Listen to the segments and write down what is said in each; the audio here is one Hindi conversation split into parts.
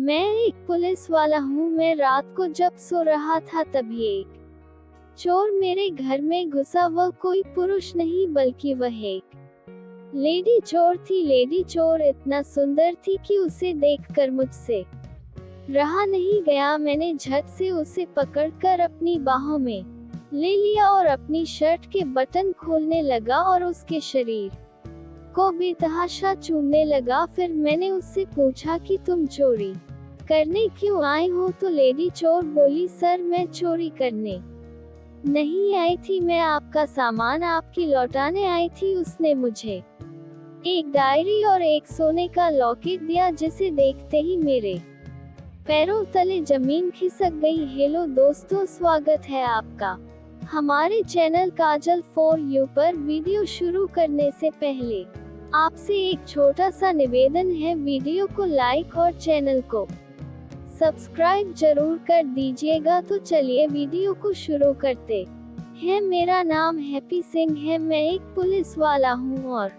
मैं एक पुलिस वाला हूँ। मैं रात को जब सो रहा था तभी एक चोर मेरे घर में घुसा। वह कोई पुरुष नहीं बल्कि वह एक लेडी चोर थी। लेडी चोर इतना सुंदर थी कि उसे देखकर मुझसे रहा नहीं गया। मैंने झट से उसे पकड़कर अपनी बाहों में ले लिया और अपनी शर्ट के बटन खोलने लगा और उसके शरीर को बेतहाशा चूमने लगा। फिर मैंने उससे पूछा कि तुम चोरी करने क्यों आए हो? तो लेडी चोर बोली, सर मैं चोरी करने नहीं आई थी, मैं आपका सामान आपकी लौटाने आई थी। उसने मुझे एक डायरी और एक सोने का लॉकेट दिया जिसे देखते ही मेरे पैरों तले जमीन खिसक गई। हेलो दोस्तों, स्वागत है आपका हमारे चैनल काजल फॉर यू पर। वीडियो शुरू करने से पहले आपसे एक छोटा सा निवेदन है, वीडियो को लाइक और चैनल को सब्सक्राइब जरूर कर दीजिएगा। तो चलिए वीडियो को शुरू करते हैं। मेरा नाम हैप्पी सिंह है। मैं एक पुलिस वाला हूँ और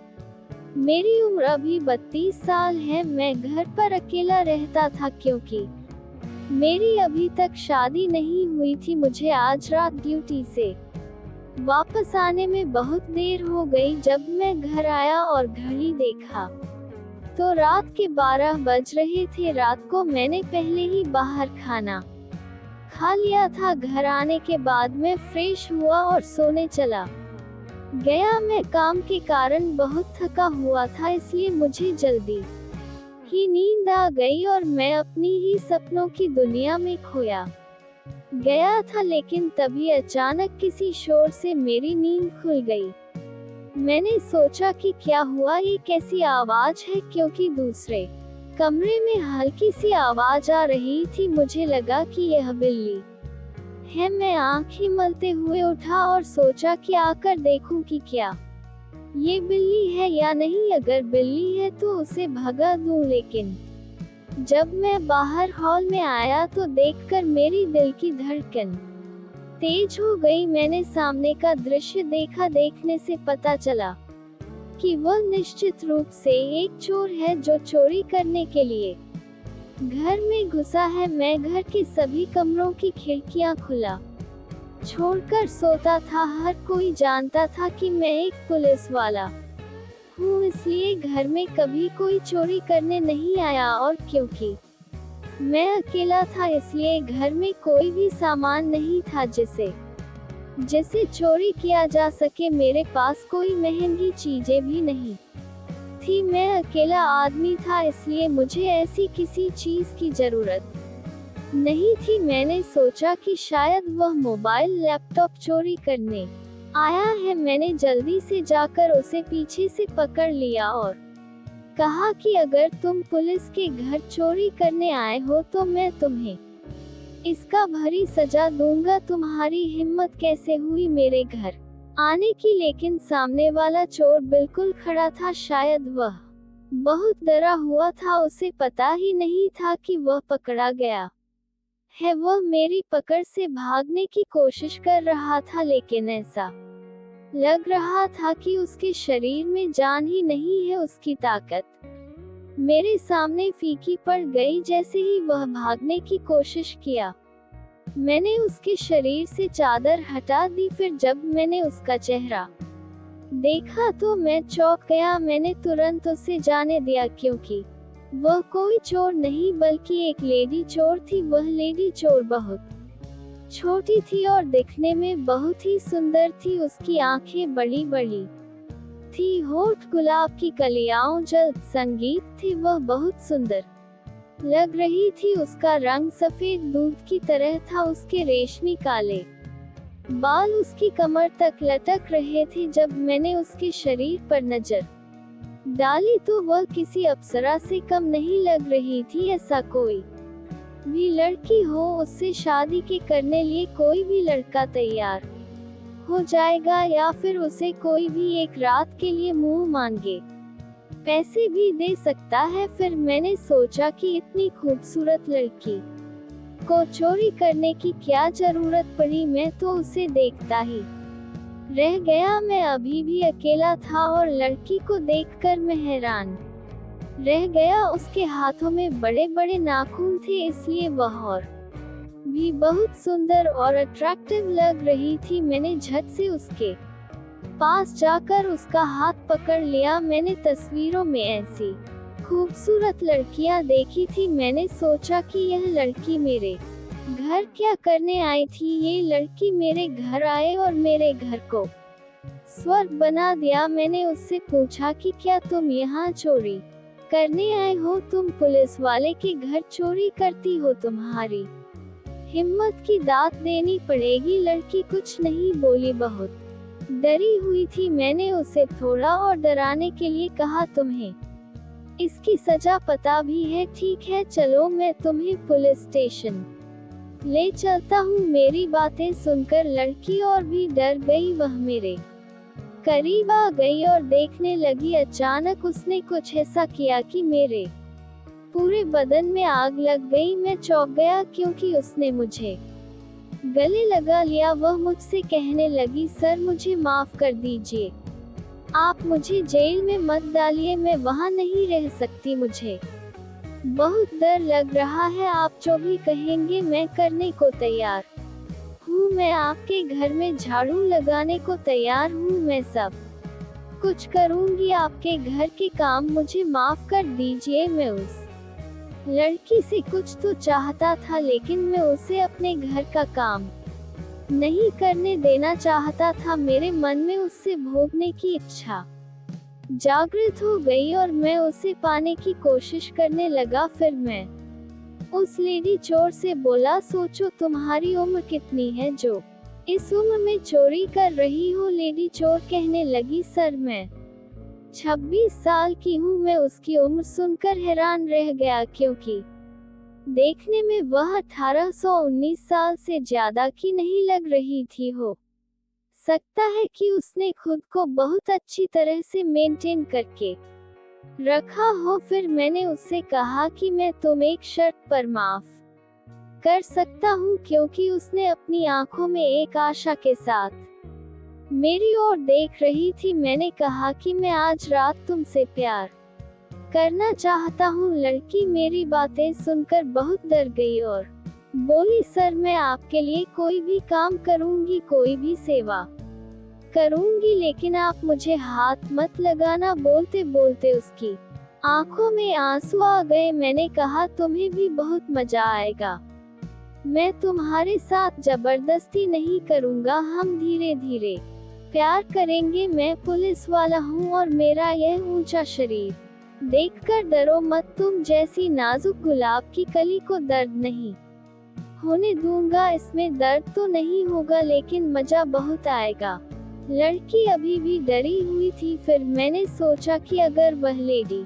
मेरी उम्र अभी 32 साल है। मैं घर पर अकेला रहता था क्योंकि मेरी अभी तक शादी नहीं हुई थी। मुझे आज रात ड्यूटी से वापस आने में बहुत देर हो गई। जब मैं घर आया और घड़ी देखा तो रात के 12 बज रहे थे। रात को मैंने पहले ही बाहर खाना खा लिया था। घर आने के बाद मैं फ्रेश हुआ और सोने चला गया। मैं काम के कारण बहुत थका हुआ था, इसलिए मुझे जल्दी ही नींद आ गई और मैं अपनी ही सपनों की दुनिया में खोया गया था। लेकिन तभी अचानक किसी शोर से मेरी नींद खुल गई। मैंने सोचा कि क्या हुआ, ये कैसी आवाज है, क्योंकि दूसरे कमरे में हल्की सी आवाज आ रही थी। मुझे लगा कि यह बिल्ली है। मैं आंखें मलते हुए उठा और सोचा कि आकर देखूं कि क्या ये बिल्ली है या नहीं। अगर बिल्ली है तो उसे भगा दूं। लेकिन जब मैं बाहर हॉल में आया तो देखकर मेरी दिल की धड़कन तेज हो गई। मैंने सामने का दृश्य देखा। देखने से पता चला कि वह निश्चित रूप से एक चोर है जो चोरी करने के लिए घर में घुसा है। मैं घर के सभी कमरों की खिड़कियां खुला छोड़कर सोता था। हर कोई जानता था कि मैं एक पुलिस वाला हूँ, इसलिए घर में कभी कोई चोरी करने नहीं आया। और क्योंकि मैं अकेला था इसलिए घर में कोई भी सामान नहीं था जिसे चोरी किया जा सके। मेरे पास कोई महंगी चीजें भी नहीं थी। मैं अकेला आदमी था, इसलिए मुझे ऐसी किसी चीज की जरूरत नहीं थी। मैंने सोचा कि शायद वह मोबाइल लैपटॉप चोरी करने आया है। मैंने जल्दी से जाकर उसे पीछे से पकड़ लिया और कहा कि अगर तुम पुलिस के घर चोरी करने आए हो तो मैं तुम्हें इसका भरी सजा दूंगा। तुम्हारी हिम्मत कैसे हुई मेरे घर आने की? लेकिन सामने वाला चोर बिल्कुल खड़ा था। शायद वह बहुत डरा हुआ था। उसे पता ही नहीं था कि वह पकड़ा गया है। वह मेरी पकड़ से भागने की कोशिश कर रहा था, लेकिन ऐसा लग रहा था कि उसके शरीर में जान ही नहीं है। उसकी ताकत मेरे सामने फीकी पड़ गई। जैसे ही वह भागने की कोशिश किया, मैंने उसके शरीर से चादर हटा दी। फिर जब मैंने उसका चेहरा देखा तो मैं चौंक गया। मैंने तुरंत उसे जाने दिया क्योंकि वह कोई चोर नहीं बल्कि एक लेडी चोर थी। वह लेडी चोर बहुत छोटी थी और दिखने में बहुत ही सुंदर थी। उसकी आंखें बड़ी बड़ी थी, होठ गुलाब की कलियां जल संगीत थे। वह बहुत सुंदर लग रही थी। उसका रंग सफेद दूध की तरह था। उसके रेशमी काले बाल उसकी कमर तक लटक रहे थे। जब मैंने उसके शरीर पर नजर डाली तो वह किसी अप्सरा से कम नहीं लग रही थी। ऐसा कोई भी लड़की हो, उससे शादी के करने लिए कोई भी लड़का तैयार हो जाएगा, या फिर उसे कोई भी एक रात के लिए मुंह मांगे पैसे भी दे सकता है। फिर मैंने सोचा कि इतनी खूबसूरत लड़की को चोरी करने की क्या जरूरत पड़ी। मैं तो उसे देखता ही रह गया। मैं अभी भी अकेला था और लड़की को देखकर मैं हैरान रह गया। उसके हाथों में बड़े बड़े नाखून थे, इसलिए वह और भी बहुत सुंदर और अट्रैक्टिव लग रही थी। मैंने झट से उसके पास जाकर उसका हाथ पकड़ लिया। मैंने तस्वीरों में ऐसी खूबसूरत लड़कियां देखी थी। मैंने सोचा कि यह लड़की मेरे घर क्या करने आई थी। ये लड़की मेरे घर आए और मेरे घर को स्वर्ग बना दिया। मैंने उससे पूछा कि क्या तुम यहाँ चोरी करने आए हो? तुम पुलिस वाले के घर चोरी करती हो? तुम्हारी हिम्मत की दात देनी पड़ेगी। लड़की कुछ नहीं बोली, बहुत डरी हुई थी। मैंने उसे थोड़ा और डराने के लिए कहा, तुम्हें इसकी सजा पता भी है? ठीक है, चलो मैं तुम्हें पुलिस स्टेशन ले चलता हूँ। मेरी बातें सुनकर लड़की और भी डर गई। वह मेरे करीब आ गई और देखने लगी। अचानक उसने कुछ ऐसा किया कि मेरे पूरे बदन में आग लग गई। मैं चौंक गया क्योंकि उसने मुझे गले लगा लिया। वह मुझसे कहने लगी, सर मुझे माफ कर दीजिए, आप मुझे जेल में मत डालिए, मैं वहाँ नहीं रह सकती। मुझे बहुत डर लग रहा है। आप जो भी कहेंगे मैं करने को तैयार हूँ। मैं आपके घर में झाड़ू लगाने को तैयार हूँ। मैं सब कुछ करूँगी आपके घर के काम। मुझे माफ कर दीजिए। मैं उस लड़की से कुछ तो चाहता था, लेकिन मैं उसे अपने घर का काम नहीं करने देना चाहता था। मेरे मन में उससे भोगने की इच्छा जागृत हो गई और मैं उसे पाने की कोशिश करने लगा। फिर मैं उस लेडी चोर से बोला, सोचो तुम्हारी उम्र कितनी है जो इस उम्र में चोरी कर रही हो? लेडी चोर कहने लगी, सर मैं 26 साल की हूँ। मैं उसकी उम्र सुनकर हैरान रह गया, क्योंकि देखने में वह 1819 साल से ज्यादा की नहीं लग रही थी। हो सकता है कि उसने खुद को बहुत अच्छी तरह से मेंटेन करके रखा हो। फिर मैंने उससे कहा कि मैं तुम्हें एक शर्त पर माफ कर सकता हूँ, क्योंकि उसने अपनी आंखों में एक आशा के साथ मेरी ओर देख रही थी। मैंने कहा कि मैं आज रात तुमसे प्यार करना चाहता हूँ। लड़की मेरी बातें सुनकर बहुत डर गई और बोली, सर मैं आपके लिए कोई भी काम करूँगी, कोई भी सेवा करूँगी, लेकिन आप मुझे हाथ मत लगाना। बोलते बोलते उसकी आंखों में आंसू आ गए। मैंने कहा, तुम्हें भी बहुत मजा आएगा, मैं तुम्हारे साथ जबरदस्ती नहीं करूँगा, हम धीरे धीरे प्यार करेंगे। मैं पुलिस वाला हूँ और मेरा यह ऊंचा शरीर देखकर डरो मत। तुम जैसी नाजुक गुलाब की कली को दर्द नहीं होने दूंगा। इसमें दर्द तो नहीं होगा, लेकिन मजा बहुत आएगा। लड़की अभी भी डरी हुई थी। फिर मैंने सोचा कि अगर वह लेडी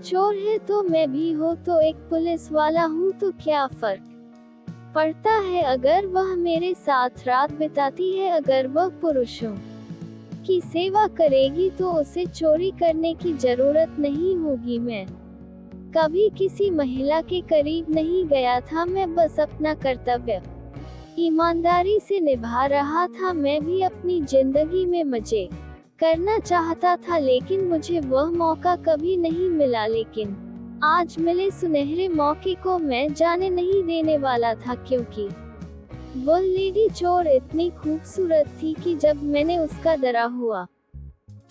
चोर है तो मैं भी हो तो एक पुलिस वाला हूँ, तो क्या फर्क पड़ता है अगर वह मेरे साथ रात बिताती है। अगर वह पुरुषों की सेवा करेगी तो उसे चोरी करने की जरूरत नहीं होगी। मैं कभी किसी महिला के करीब नहीं गया था, मैं बस अपना कर्तव्य ईमानदारी से निभा रहा था। मैं भी अपनी जिंदगी में मजे करना चाहता था, लेकिन मुझे वह मौका कभी नहीं मिला। लेकिन आज मिले सुनहरे मौके को मैं जाने नहीं देने वाला था, क्योंकि वह लेडी चोर इतनी खूबसूरत थी कि जब मैंने उसका डरा हुआ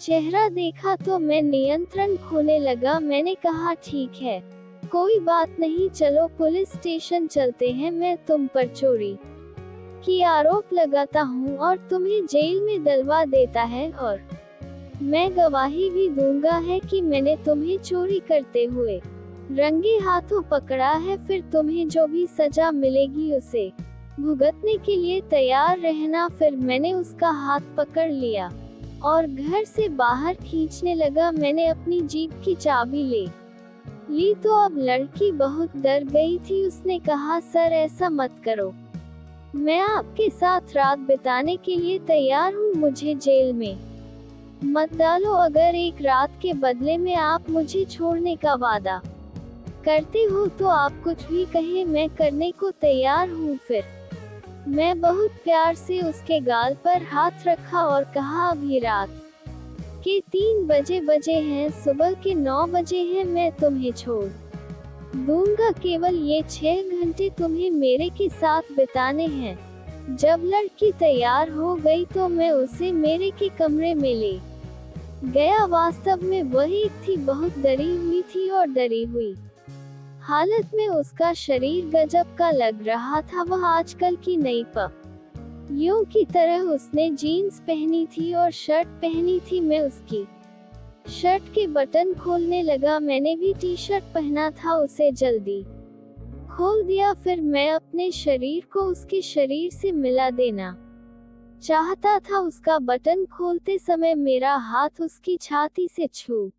चेहरा देखा तो मैं नियंत्रण खोने लगा। मैंने कहा, ठीक है, कोई बात नहीं, चलो पुलिस स्टेशन चलते हैं। मैं तुम पर चोरी की आरोप लगाता हूँ और तुम्हें जेल में डलवा देता है, और मैं गवाही भी दूंगा है कि मैंने तुम्हें चोरी करते हुए रंगे हाथों पकड़ा है। फिर तुम्हें जो भी सजा मिलेगी उसे भुगतने के लिए तैयार रहना। फिर मैंने उसका हाथ पकड़ लिया और घर से बाहर खींचने लगा। मैंने अपनी जीप की चाबी ले ली तो अब लड़की बहुत डर गई थी। उसने कहा, सर ऐसा मत करो, मैं आपके साथ रात बिताने के लिए तैयार हूँ, मुझे जेल में मत डालो। अगर एक रात के बदले में आप मुझे छोड़ने का वादा करते हो तो आप कुछ भी कहें, मैं करने को तैयार हूँ। फिर मैं बहुत प्यार से उसके गाल पर हाथ रखा और कहा, अभी रात के 3 बजे हैं, सुबह के 9 बजे हैं, मैं तुम्हें छोड़ दूंगा। केवल ये 6 घंटे तुम्हें मेरे के साथ बिताने हैं। जब लड़की तैयार हो गई तो मैं उसे मेरे के कमरे में ले गया। वास्तव में वह एक थी, बहुत डरी हुई थी और डरी हुई हालत में उसका शरीर गजब का लग रहा था। वह आजकल की नई यूं की तरह उसने जीन्स पहनी थी और शर्ट पहनी थी। मैं उसकी शर्ट के बटन खोलने लगा। मैंने भी टी शर्ट पहना था, उसे जल्दी खोल दिया। फिर मैं अपने शरीर को उसके शरीर से मिला देना चाहता था। उसका बटन खोलते समय मेरा हाथ उसकी छाती से छू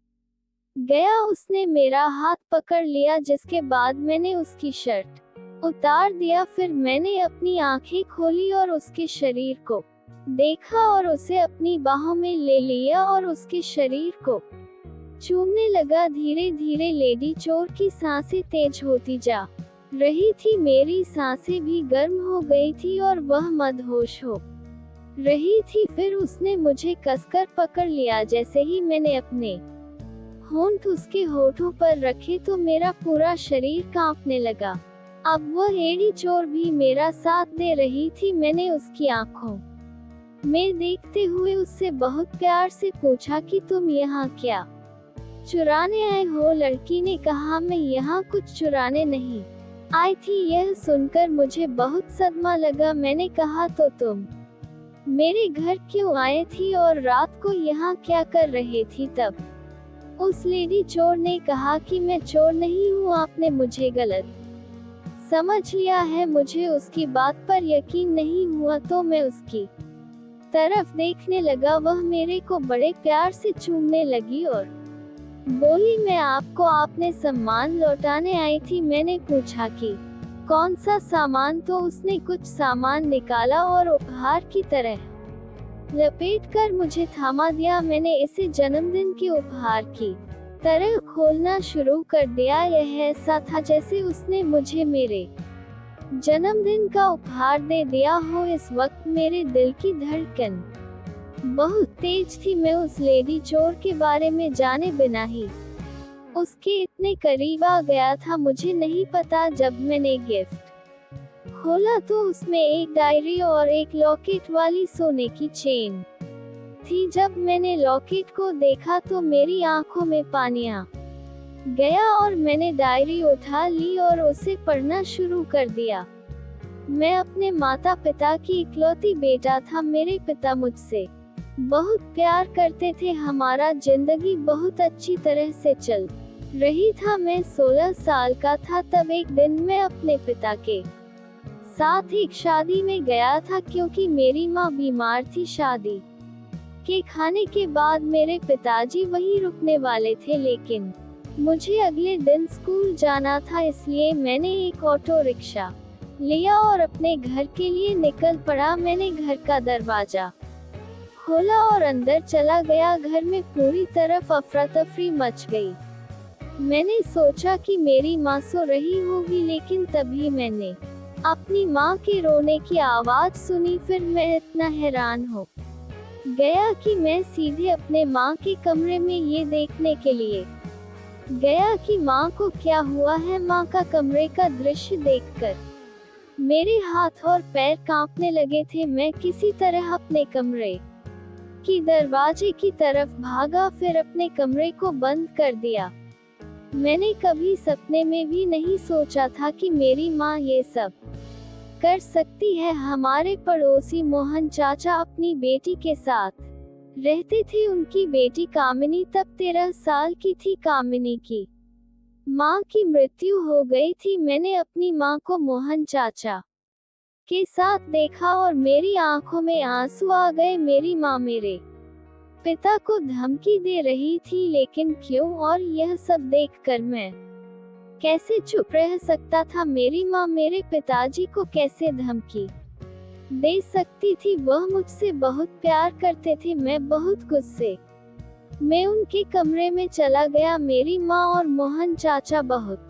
गया। उसने मेरा हाथ पकड़ लिया, जिसके बाद मैंने उसकी शर्ट उतार दिया। फिर मैंने अपनी आंखें खोली और उसके शरीर को देखा और उसे अपनी बाहों में ले लिया और उसके शरीर को चूमने लगा। धीरे धीरे लेडी चोर की सांसें तेज होती जा रही थी। मेरी सांसें भी गर्म हो गई थी और वह मदहोश हो रही थी। फिर उसने मुझे कसकर पकड़ लिया। जैसे ही मैंने अपने होंठ उसके होठों पर रखे तो मेरा पूरा शरीर कांपने लगा। अब वह लेडी चोर भी मेरा साथ दे रही थी। मैंने उसकी आंखों में देखते हुए उससे बहुत प्यार से पूछा कि तुम यहाँ क्या चुराने आए हो? लड़की ने कहा, मैं यहाँ कुछ चुराने नहीं आई थी। यह सुनकर मुझे बहुत सदमा लगा। मैंने कहा, तो तुम मेरे घर क्यों आए थी और रात को यहाँ क्या कर रहे थी? तब उस लेडी चोर ने कहा कि मैं चोर नहीं हूँ, आपने मुझे गलत समझ लिया है। मुझे उसकी बात पर यकीन नहीं हुआ तो मैं उसकी तरफ देखने लगा। वह मेरे को बड़े प्यार से चूमने लगी और बोली, मैं आपको आपने सामान लौटाने आई थी। मैंने पूछा कि कौन सा सामान? तो उसने कुछ सामान निकाला और उपहार की तरह लपेटकर मुझे थामा दिया। मैंने इसे जन्मदिन के उपहार की तरह खोलना शुरू कर दिया। यह ऐसा था जैसे उसने मुझे मेरे जन्मदिन का उपहार दे दिया हो। इस वक्त मेरे दिल की धड़कन बहुत तेज थी। मैं उस लेडी चोर के बारे में जाने बिना ही उसके इतने करीब आ गया था। मुझे नहीं पता, जब मैंने गिफ्ट खोला तो उसमें एक डायरी और एक लॉकेट वाली सोने की चेन थी। जब मैंने लॉकेट को देखा तो मेरी आंखों में पानी आ गया और मैंने डायरी उठा ली और उसे पढ़ना शुरू कर दिया। मैं अपने माता पिता की इकलौती बेटा था। मेरे पिता मुझसे बहुत प्यार करते थे। हमारा जिंदगी बहुत अच्छी तरह से चल रही था। मैं 16 साल का था तब एक दिन मैं अपने पिता के साथ एक शादी में गया था, क्योंकि मेरी माँ बीमार थी। शादी के खाने के बाद मेरे पिताजी वहीं रुकने वाले थे, लेकिन मुझे अगले दिन स्कूल जाना था, इसलिए मैंने एक ऑटो रिक्शा लिया और अपने घर के लिए निकल पड़ा। मैंने घर का दरवाजा खोला और अंदर चला गया। घर में पूरी तरफ अफरा तफरी मच गई। मैंने सोचा कि मेरी माँ सो रही होगी, लेकिन तभी मैंने अपनी माँ के रोने की आवाज सुनी। फिर मैं इतना हैरान हो गया कि मैं सीधे अपने माँ के कमरे में ये देखने के लिए गया कि माँ को क्या हुआ है। माँ का कमरे का दृश्य देखकर मेरे हाथ और पैर कांपने लगे थे। मैं किसी तरह अपने कमरे की दरवाजे की तरफ भागा, फिर अपने कमरे को बंद कर दिया। मैंने कभी सपने में भी नहीं सोचा था कि मेरी माँ ये सब कर सकती है। हमारे पड़ोसी मोहन चाचा अपनी बेटी के साथ रहते थे। उनकी बेटी कामिनी तब 13 साल की थी। कामिनी की माँ की मृत्यु हो गई थी। मैंने अपनी माँ को मोहन चाचा के साथ देखा और मेरी आंखों में आंसू आ गए। मेरी माँ मेरे पिता को धमकी दे रही थी, लेकिन क्यों? और यह सब देखकर मैं कैसे चुप रह सकता था? मेरी माँ मेरे पिताजी को कैसे धमकी दे सकती थी? वह मुझसे बहुत प्यार करते थे। मैं बहुत गुस्से में उनके कमरे में चला गया। मेरी माँ और मोहन चाचा बहुत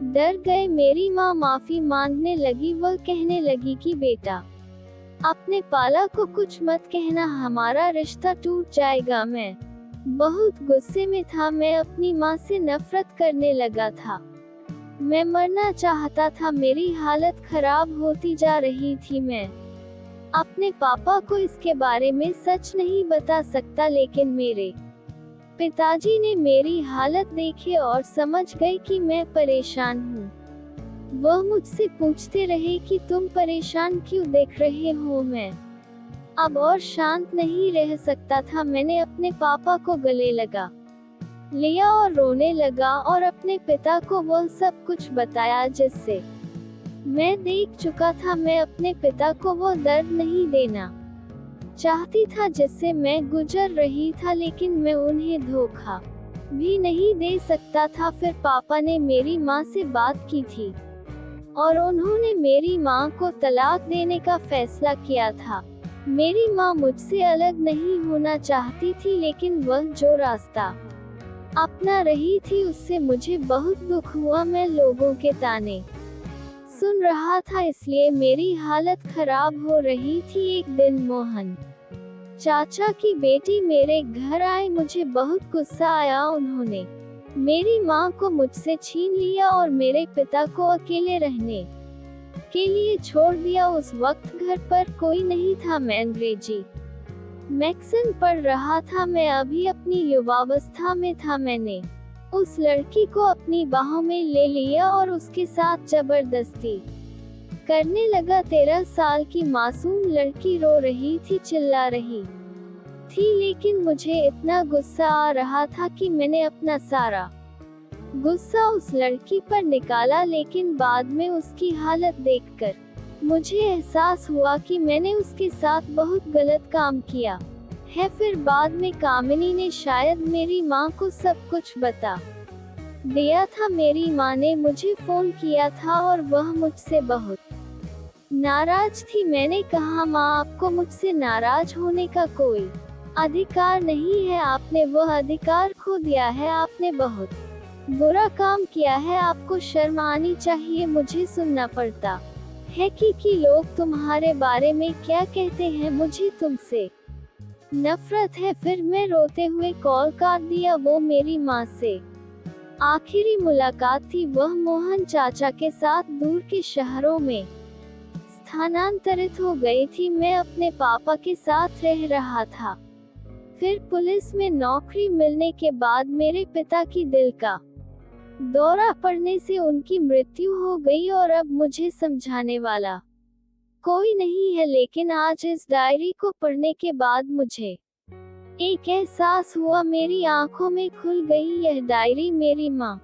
डर गए। मेरी माँ माफी मांगने लगी। वह कहने लगी कि बेटा, अपने पाला को कुछ मत कहना, हमारा रिश्ता टूट जाएगा। मैं बहुत गुस्से में था, मैं अपनी माँ से नफरत करने लगा था। मैं मरना चाहता था, मेरी हालत खराब होती जा रही थी। मैं अपने पापा को इसके बारे में सच नहीं बता सकता, लेकिन मेरे पिताजी ने मेरी हालत देखी और समझ गए कि मैं परेशान हूँ। वह मुझसे पूछते रहे कि तुम परेशान क्यों दिख रहे हो। मैं अब और शांत नहीं रह सकता था। मैंने अपने पापा को गले लगा लिया और रोने लगा और अपने पिता को वह सब कुछ बताया जिससे मैं देख चुका था। मैं अपने पिता को वो दर्द नहीं देना चाहती था जिससे मैं गुजर रही था, लेकिन मैं उन्हें धोखा भी नहीं दे सकता था। फिर पापा ने मेरी माँ से बात की थी और उन्होंने मेरी माँ को तलाक देने का फैसला किया था। मेरी माँ मुझसे अलग नहीं होना चाहती थी, लेकिन वह जो रास्ता अपना रही थी उससे मुझे बहुत दुख हुआ। मैं लोगों के ताने सुन रहा था, इसलिए मेरी हालत खराब हो रही थी। एक दिन मोहन चाचा की बेटी मेरे घर आई, मुझे बहुत गुस्सा आया। उन्होंने मेरी माँ को मुझसे छीन लिया और मेरे पिता को अकेले रहने के लिए छोड़ दिया। उस वक्त घर पर कोई नहीं था। मैं अंग्रेजी मैगज़ीन पढ़ रहा था। मैं अभी अपनी युवावस्था में था। मैंने उस लड़की को अपनी बाहों में ले लिया और उसके साथ जबरदस्ती करने लगा। 13 साल की मासूम लड़की रो रही थी, चिल्ला रही थी, लेकिन मुझे इतना गुस्सा आ रहा था कि मैंने अपना सारा गुस्सा उस लड़की पर निकाला। लेकिन बाद में उसकी हालत देखकर मुझे एहसास हुआ कि मैंने उसके साथ बहुत गलत काम किया है। फिर बाद में कामिनी ने शायद मेरी माँ को सब कुछ बता दिया था। मेरी माँ ने मुझे फोन किया था और वह मुझसे बहुत नाराज थी। मैंने कहा, माँ, आपको मुझसे नाराज होने का कोई अधिकार नहीं है। आपने वह अधिकार खो दिया है। आपने बहुत बुरा काम किया है। आपको शर्म आनी चाहिए। मुझे सुनना पड़ता है कि लोग तुम्हारे बारे में क्या कहते हैं। मुझे तुमसे नफरत है। फिर मैं रोते हुए कॉल काट दिया। वो मेरी माँ से आखिरी मुलाकात थी। वह मोहन चाचा के साथ दूर के शहरों में स्थानांतरित हो गई थी। मैं अपने पापा के साथ रह रहा था। फिर पुलिस में नौकरी मिलने के बाद मेरे पिता की दिल का दौरा पड़ने से उनकी मृत्यु हो गई और अब मुझे समझाने वाला कोई नहीं है। लेकिन आज इस डायरी को पढ़ने के बाद मुझे एक एहसास हुआ, मेरी आंखों में खुल गई। यह डायरी मेरी माँ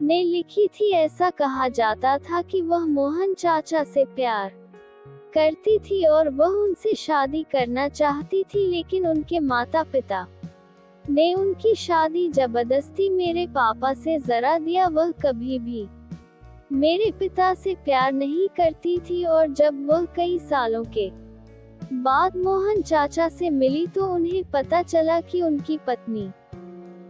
ने लिखी थी। ऐसा कहा जाता था कि वह मोहन चाचा से प्यार करती थी और वह उनसे शादी करना चाहती थी, लेकिन उनके माता पिता ने उनकी शादी जबरदस्ती मेरे पापा से जरा दिया। वह कभी भी मेरे पिता से प्यार नहीं करती थी और जब वह कई सालों के बाद मोहन चाचा से मिली तो उन्हें पता चला कि उनकी पत्नी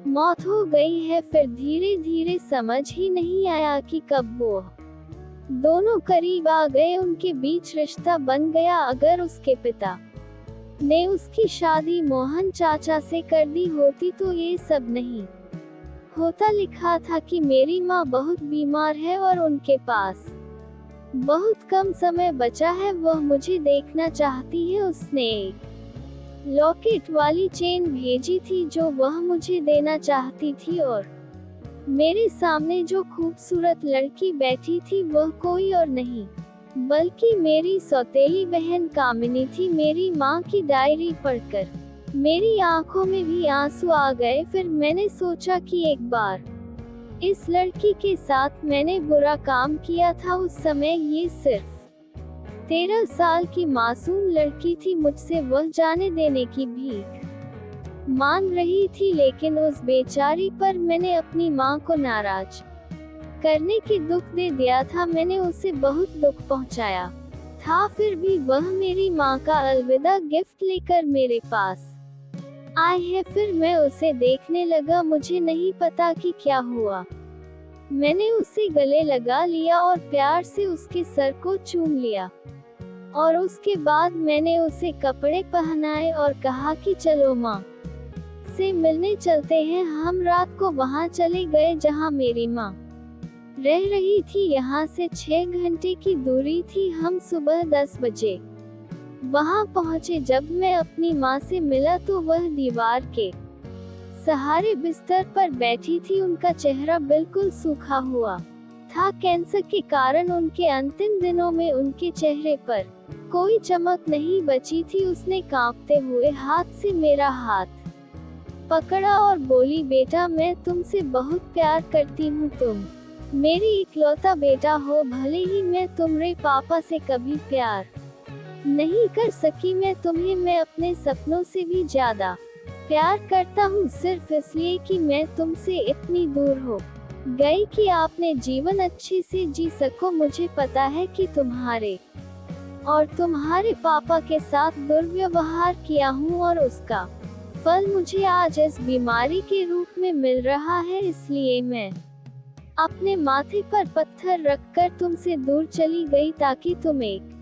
मौत हो गई है। फिर धीरे धीरे समझ ही नहीं आया कि कब वो दोनों करीब आ गए, उनके बीच रिश्ता बन गया। अगर उसके पिता ने उसकी शादी मोहन चाचा से कर दी होती तो ये सब नहीं होता। लिखा था कि मेरी माँ बहुत बीमार है और उनके पास बहुत कम समय बचा है। वह मुझे देखना चाहती है। उसने एक लॉकेट वाली चेन भेजी थी जो वह मुझे देना चाहती थी और मेरे सामने जो खूबसूरत लड़की बैठी थी वह कोई और नहीं बल्कि मेरी सौतेली बहन कामिनी थी। मेरी माँ की डायरी पढ़कर मेरी आंखों में भी आंसू आ गए। फिर मैंने सोचा कि एक बार इस लड़की के साथ मैंने बुरा काम किया था। उस समय ये सिर्फ 13 साल की मासूम लड़की थी। मुझसे वह जाने देने की भीख मांग रही थी, लेकिन उस बेचारी पर मैंने अपनी माँ को नाराज करने की दुख दे दिया था। मैंने उसे बहुत दुख पहुंचाया था। फिर भी वह मेरी माँ का अलविदा गिफ्ट लेकर मेरे पास आई है। फिर मैं उसे देखने लगा। मुझे नहीं पता कि क्या हुआ। मैंने उसे गले लगा लिया और प्यार से उसके सर को चूम लिया और उसके बाद मैंने उसे कपड़े पहनाए और कहा कि चलो माँ से मिलने चलते हैं। हम रात को वहाँ चले गए जहाँ मेरी माँ रह रही थी। यहाँ से 6 घंटे की दूरी थी। हम सुबह 10 बजे वहाँ पहुँचे। जब मैं अपनी माँ से मिला तो वह दीवार के सहारे बिस्तर पर बैठी थी। उनका चेहरा बिल्कुल सूखा हुआ था। कैंसर के कारण उनके अंतिम दिनों में उनके चेहरे पर कोई चमक नहीं बची थी। उसने कांपते हुए हाथ से मेरा हाथ पकड़ा और बोली, बेटा मैं तुमसे बहुत प्यार करती हूँ। तुम मेरी इकलौता बेटा हो। भले ही मैं तुम्हारे पापा से कभी प्यार नहीं कर सकी, मैं अपने सपनों से भी ज्यादा प्यार करता हूँ, सिर्फ इसलिए कि मैं तुमसे इतनी दूर हो गई कि आपने जीवन अच्छे से जी सको। मुझे पता है कि तुम्हारे और तुम्हारे पापा के साथ दुर्व्यवहार किया हूँ और उसका फल मुझे आज इस बीमारी के रूप में मिल रहा है। इसलिए मैं अपने माथे पर पत्थर रखकर तुमसे दूर चली गई ताकि तुम एक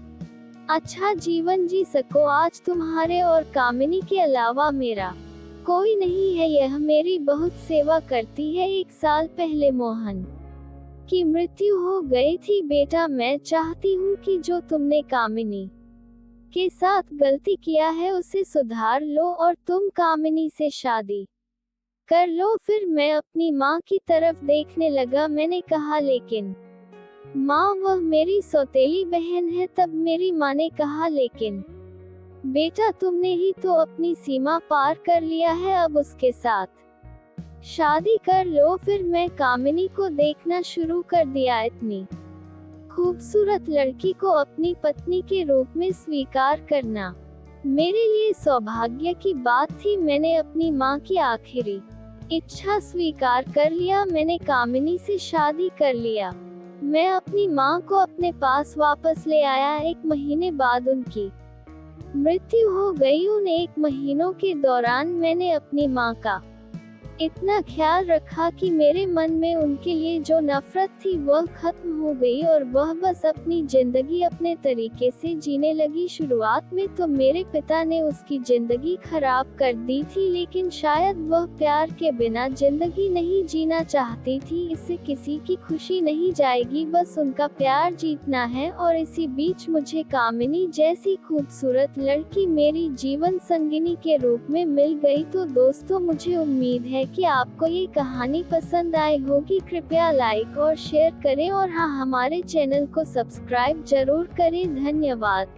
अच्छा जीवन जी सको। आज तुम्हारे और कामिनी के अलावा मेरा कोई नहीं है। यह मेरी बहुत सेवा करती है। 1 साल पहले मोहन की मृत्यु हो गई थी। बेटा मैं चाहती हूँ कि जो तुमने कामिनी के साथ गलती किया है उसे सुधार लो और तुम कामिनी से शादी कर लो। फिर मैं अपनी माँ की तरफ देखने लगा। मैंने कहा, लेकिन माँ वह मेरी सौतेली बहन है। तब मेरी माँ ने कहा, लेकिन बेटा तुमने ही तो अपनी सीमा पार कर लिया है, अब उसके साथ शादी कर लो। फिर मैं कामिनी को देखना शुरू कर दिया। इतनी खूबसूरत लड़की को अपनी पत्नी के रूप में स्वीकार करना मेरे लिए सौभाग्य की बात थी। मैंने अपनी माँ की आखिरी इच्छा स्वीकार कर लिया। मैंने कामिनी से शादी कर लिया। मैं अपनी माँ को अपने पास वापस ले आया। 1 महीने बाद उनकी मृत्यु हो गई। उन 1 महीनों के दौरान मैंने अपनी माँ का इतना ख्याल रखा कि मेरे मन में उनके लिए जो नफरत थी वह खत्म हो गई और वह बस अपनी जिंदगी अपने तरीके से जीने लगी। शुरुआत में तो मेरे पिता ने उसकी जिंदगी खराब कर दी थी, लेकिन शायद वह प्यार के बिना जिंदगी नहीं जीना चाहती थी। इससे किसी की खुशी नहीं जाएगी, बस उनका प्यार जीतना है। और इसी बीच मुझे कामिनी जैसी खूबसूरत लड़की मेरी जीवन संगिनी के रूप में मिल गई। तो दोस्तों, मुझे उम्मीद है कि आपको ये कहानी पसंद आई होगी। कृपया लाइक और शेयर करें और हाँ, हमारे चैनल को सब्सक्राइब जरूर करें। धन्यवाद।